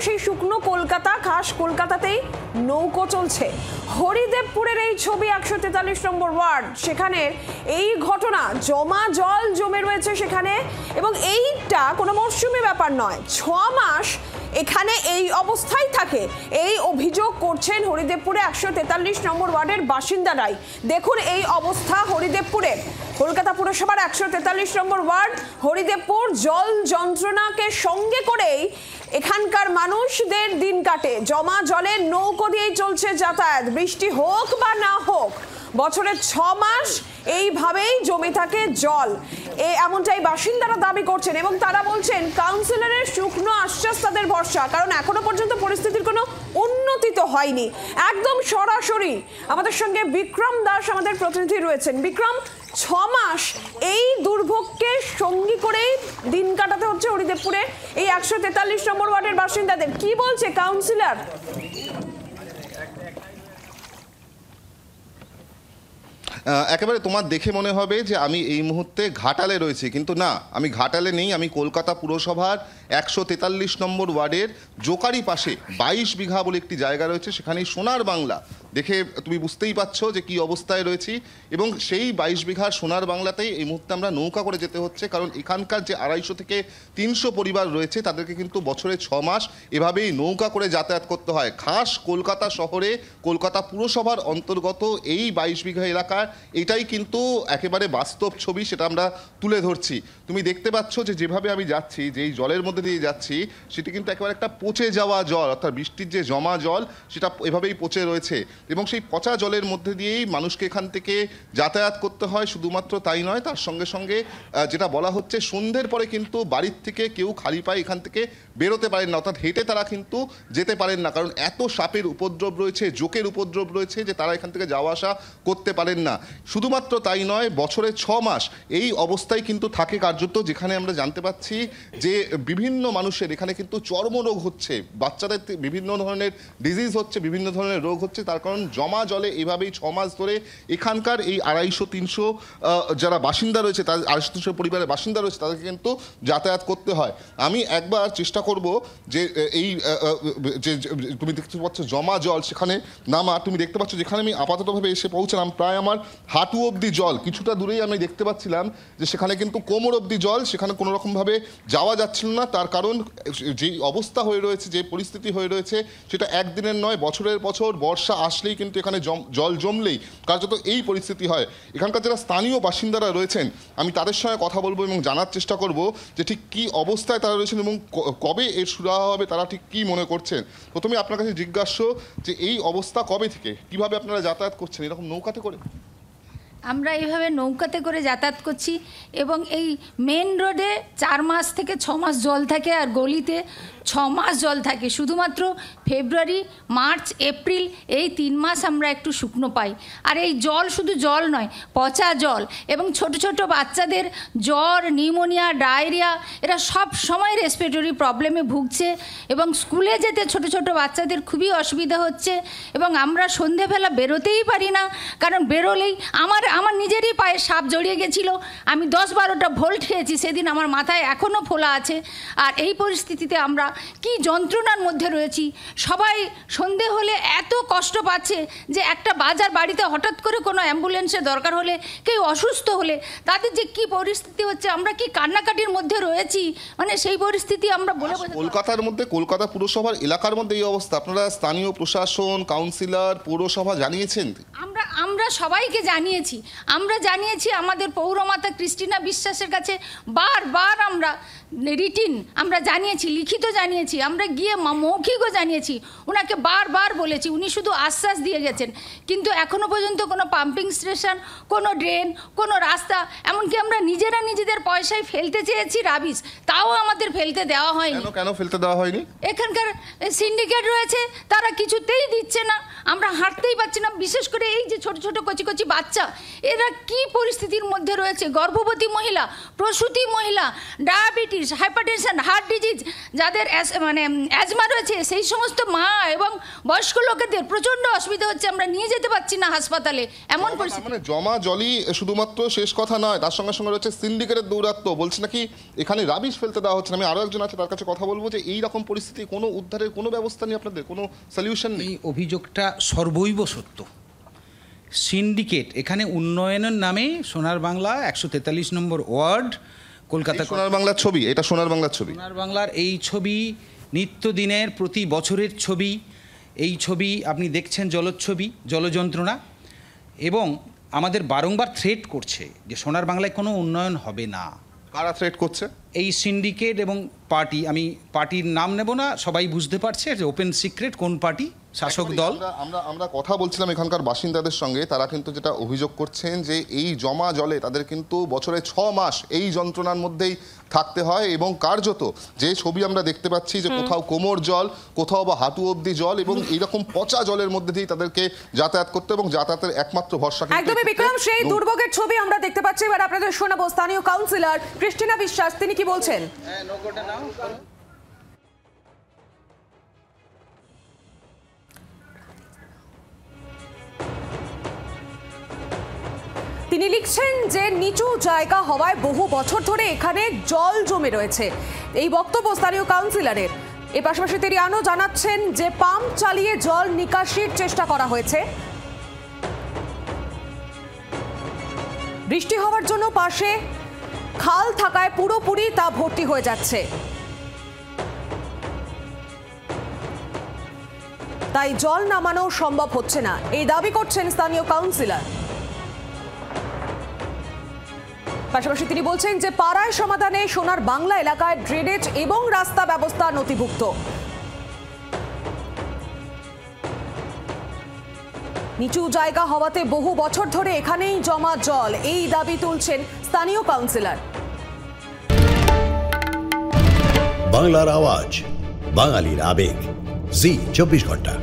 সেই শুকনো কলকাতা, খাস কলকাতাতেই নৌকো চলছে। হরিদেবপুরের এই ছবি 143 নম্বর ওয়ার্ড, সেখানে এই ঘটনা, জমা জল জমে রয়েছে সেখানে, এবং এইটা কোনো মরশুমি ব্যাপার নয়, 6 মাস এখানে এই অবস্থায় থাকে। এই অভিযোগ করছেন হরিদেবপুরে 143 নম্বর ওয়ার্ডের বাসিন্দারাই। দেখুন এই অবস্থা হরিদেবপুরে, কলকাতা পুরসভার 143 নম্বর ওয়ার্ড হরিদেবপুর। জল যন্ত্রণাকে সঙ্গে করেই এখানকার মানুষদের দিন কাটে। জমা জলের নৌকো দিয়েই চলছে যাতায়াত, বৃষ্টি হোক বা না হোক। বছরের 6 মাস এইভাবেই জমে থাকে জল, এমনটাই বাসিন্দারা দাবি করছেন, এবং তারা বলছেন কাউন্সিলরের শুকনো আশ্বাস তাদের ভরসা, কারণ এখনো পর্যন্ত পরিস্থিতির কোনো উন্নতি তো হয়নি। একদম সরাসরি আমাদের সঙ্গে বিক্রম দাস আমাদের প্রতিনিধি রয়েছেন। বিক্রম, 6 মাস এই দুর্ভোগকে সঙ্গী করেই দিন কাটাতে হচ্ছে হরিদেবপুরে এই 143 নম্বর ওয়ার্ডের বাসিন্দাদের। কি বলছে কাউন্সিলর? একেবারে তোমার দেখে মনে হবে যে আমি এই মুহূর্তে ঘাটালে রয়েছি, কিন্তু না, আমি ঘাটালে নেই। আমি কলকাতা পুরসভার 143 নম্বর ওয়ার্ডের জোকারি পাশে 22 বিঘা বলে একটি জায়গা রয়েছে, সেখানেই সোনার বাংলা। দেখে তুমি বুঝতেই পারছো যে কি অবস্থায় রয়েছি, এবং সেই 22 বিঘার সোনার বাংলাতেই এই মুহূর্তে আমরা নৌকা করে যেতে হচ্ছে, কারণ এখানকার যে 250 থেকে 300 পরিবার রয়েছে তাদেরকে কিন্তু বছরে 6 মাস এভাবেই নৌকা করে যাতায়াত করতে হয়। খাস কলকাতা শহরে, কলকাতা পুরসভার অন্তর্গত এই 22 বিঘা এলাকার এটাই কিন্তু একেবারে বাস্তব ছবি, সেটা আমরা তুলে ধরছি। তুমি দেখতে পাচ্ছ যে যেভাবে আমি যাচ্ছি, যেই জলের মধ্যে দিয়ে যাচ্ছি, সেটি কিন্তু একেবারে একটা পচে যাওয়া জল, অর্থাৎ বৃষ্টির যে জমা জল সেটা এভাবেই পচে রয়েছে, এবং সেই পচা জলের মধ্যে দিয়েই মানুষকে এখান থেকে যাতায়াত করতে হয়। শুধুমাত্র তাই নয়, তার সঙ্গে সঙ্গে যেটা বলা হচ্ছে, সন্ধ্যের পরে কিন্তু বাড়ির থেকে কেউ খালি পায়ে এখান থেকে বেরোতে পারেন না, অর্থাৎ হেঁটে তারা কিন্তু যেতে পারেন না, কারণ এত সাপের উপদ্রব রয়েছে, জোকের উপদ্রব রয়েছে যে তারা এখান থেকে যাওয়া আসা করতে পারেন না। শুধুমাত্র তাই নয়, বছরে 6 মাস এই অবস্থায় কিন্তু থাকে কার্যত, যেখানে আমরা জানতে পাচ্ছি যে বিভিন্ন মানুষের এখানে কিন্তু চর্মরোগ হচ্ছে, বাচ্চাদের বিভিন্ন ধরনের ডিজিজ হচ্ছে, বিভিন্ন ধরনের রোগ হচ্ছে, তার কারণ জমা জলে এভাবেই 6 মাস ধরে এখানকার এই 250-300 যারা বাসিন্দা রয়েছে, তাদের 250-300 পরিবারের বাসিন্দা রয়েছে, তাদেরকে কিন্তু যাতায়াত করতে হয়। আমি একবার চেষ্টা করব যে এই যে তুমি দেখতে পাচ্ছ জমা জল, সেখানে নামা। তুমি দেখতে পাচ্ছ যেখানে আমি আপাততভাবে এসে পৌঁছলাম, প্রায় আমার হাঁটু অবধি জল। কিছুটা দূরেই আমি দেখতে পাচ্ছিলাম যে সেখানে কিন্তু কোমর অবধি জল, সেখানে কোনো রকমভাবে যাওয়া যাচ্ছিল না। তার কারণ যে অবস্থা হয়ে রয়েছে, যে পরিস্থিতি হয়ে রয়েছে, সেটা একদিনের নয়, বছরের বছর বর্ষা আসলেই কিন্তু এখানে জল জমলেই কার্যত এই পরিস্থিতি হয়। এখানকার যারা স্থানীয় বাসিন্দারা রয়েছেন, আমি তাদের সঙ্গে কথা বলবো এবং জানার চেষ্টা করব যে ঠিক কী অবস্থায় তারা রয়েছেন এবং কবে এর শুরু হবে, তারা ঠিক কী মনে করছেন। প্রথমে আপনার কাছে জিজ্ঞাস্য যে এই অবস্থা কবে থেকে, কিভাবে আপনারা যাতায়াত করছেন এরকম নৌকাতে করে? আমরা এইভাবে নৌকাতে করে যাতায়াত করছি, এবং এই মেন রোডে 4 মাস থেকে 6 মাস জল থাকে, আর গলিতে 6 মাস জল থাকে। শুধুমাত্র ফেব্রুয়ারি, মার্চ, এপ্রিল এই 3 মাস আমরা একটু শুকনো পাই। আর এই জল শুধু জল নয়, পচা জল, এবং ছোট ছোট বাচ্চাদের জ্বর, নিউমোনিয়া, ডায়রিয়া, এরা সব সময় রেসপিরেটরি প্রবলেমে ভুগছে, এবং স্কুলে যেতে ছোট ছোট বাচ্চাদের খুবই অসুবিধা হচ্ছে। এবং আমরা সন্ধেবেলা বেরোতেই পারি না, কারণ বেরোলেই আমার নিজেরই পায়ে সাপ জড়িয়ে গেছিলো। আমি 10-12টা ভোল্ট খেয়েছি সেদিন, আমার মাথায় এখনও ফোলা আছে। আর এই পরিস্থিতিতে আমরা কি যন্ত্রণার মধ্যে রয়েছি। সবাই সন্ধে হলে এত কষ্ট পাচ্ছে যে একটা বাজার বাড়িতে হঠাৎ করে কোনো অ্যাম্বুলেন্সের দরকার হলে, কেউ অসুস্থ হলে তাদের যে কি পরিস্থিতি হচ্ছে, আমরা কি কান্নাকাটির মধ্যে রয়েছি, মানে সেই পরিস্থিতি আমরা বলে কলকাতার মধ্যে, কলকাতা পুরসভার এলাকার মধ্যে এই অবস্থা। আপনারা স্থানীয় প্রশাসন, কাউন্সিলর, পৌরসভা জানিয়েছেন? আমরা সবাইকে জানিয়েছি। আমাদের পৌরমাতা ক্রিস্টিনা বিশ্বাসের কাছে বারবার আমরা রিটিন আমরা জানিয়েছি, লিখিত জানিয়েছি, আমরা গিয়ে মৌখিকও জানিয়েছি। ওনাকে বারবার বলেছি, উনি শুধু আশ্বাস দিয়ে গেছেন, কিন্তু এখনও পর্যন্ত কোনো পাম্পিং স্টেশন, কোনো ড্রেন, কোনো রাস্তা, এমনকি আমরা নিজেরা নিজেদের পয়সায় ফেলতে চেয়েছি রাবিশ, তাও আমাদের ফেলতে দেওয়া হয়নি। কেন ফেলতে দেওয়া হয়নি? এখানকার সিন্ডিকেট রয়েছে, তারা কিছুতেই দিচ্ছে না, আমরা হাঁটতেই পারছি না। বিশেষ করে এই যে ছোট ছোট কচি কচি বাচ্চা, এরা কি পরিস্থিতির মধ্যে রয়েছে, গর্ভবতী মহিলা, প্রসূতি মহিলা, ডায়াবেটিস, হাইপারটেনশন, হার্ট ডিজিজ, যাদের অ্যাজমা রয়েছে, সেই সমস্ত মা এবং বয়স্ক লোকেদের প্রচণ্ড অসুবিধা হচ্ছে, আমরা নিয়ে যেতে পারছি না হাসপাতালে, এমন পরিস্থিতি। মানে জমা জলই শুধুমাত্র শেষ কথা নয়, তার সঙ্গে সঙ্গে রয়েছে সিন্ডিকেটের দৌরাত্ম্য, বলছে নাকি এখানে রাবিশ ফেলতে দেওয়া হচ্ছে। আমি আরও একজন আছে, তার কাছে কথা বলবো যে এই রকম পরিস্থিতি কোনো উদ্ধারের কোনো ব্যবস্থা নেই, আপনাদের কোনো সলিউশন নেই? এই অভিযোগটা সর্বৈব সত্য। সিন্ডিকেট এখানে উন্নয়নের নামে সোনার বাংলা 143 নম্বর ওয়ার্ড, কলকাতা, সোনার বাংলার ছবি, এটা সোনার বাংলার ছবি। সোনার বাংলার এই ছবি নিত্যদিনের প্রতি বছরের ছবি। এই ছবি আপনি দেখছেন, জলচ্ছবি, জলযন্ত্রণা, এবং আমাদের বারংবার থ্রেট করছে যে সোনার বাংলায় কোনো উন্নয়ন হবে না। কারা থ্রেট করছে? এই সিন্ডিকেট এবং পার্টি, আমি পার্টির নাম নেব না, সবাই বুঝতে পারছে যে ওপেন সিক্রেট কোন পার্টি, শাসক দল। আমরা কথা বলছিলাম এখানকার বাসিন্দাদের সঙ্গে, তারা কিন্তু যেটা অভিযোগ করছেন যে এই জমা জলে তাদের কিন্তু বছরে 6 মাস এই যন্ত্রণার মধ্যেই থাকতে হয়, এবং কার্যত যে ছবি আমরা দেখতে পাচ্ছি যে কোথাও কোমর জল, কোথাও বা হাঁটু অবধি জল, এবং এইরকম পচা জলের মধ্যে দিয়ে তাদেরকে যাতায়াত করতে, এবং যাতায়াতের একমাত্র ভরসা একদমই বিক্রম, সেই দুর্ভোগের ছবি আমরা দেখতে পাচ্ছি। এবার আপনাদের শোনাবো স্থানীয় কাউন্সিলর ক্রিস্টিনা বিশ্বাস, তিনি কি বলছেন। তিনি লিখছেন যে নিচু জায়গা হওয়ায় বহু বছর ধরে এখানে জল জমে রয়েছে, এই বক্তব্য স্থানীয় কাউন্সিলরের। এর পাশাপাশি তিনি আরও জানাচ্ছেন যে পাম্প চালিয়ে জল নিকাশির চেষ্টা করা হয়েছে, বৃষ্টি হওয়ার জন্য পাশে খাল থাকায় পুরোপুরি তা ভর্তি হয়ে যাচ্ছে, তাই জল নামানো সম্ভব হচ্ছে না, এই দাবি করছেন স্থানীয় কাউন্সিলর। পাশাপাশি তিনি বলছেন যে পাড়ায় সমাধানে সোনার বাংলা এলাকায় ড্রেনেজ এবং রাস্তা ব্যবস্থা নথিভুক্ত। নিচু জায়গা হওয়াতে বহু বছর ধরে এখানেই জমা জল, এই দাবি তুলছেন স্থানীয় কাউন্সিলর। বাংলার আওয়াজ, বাঙালির আবেগ, জি 24 ঘন্টা।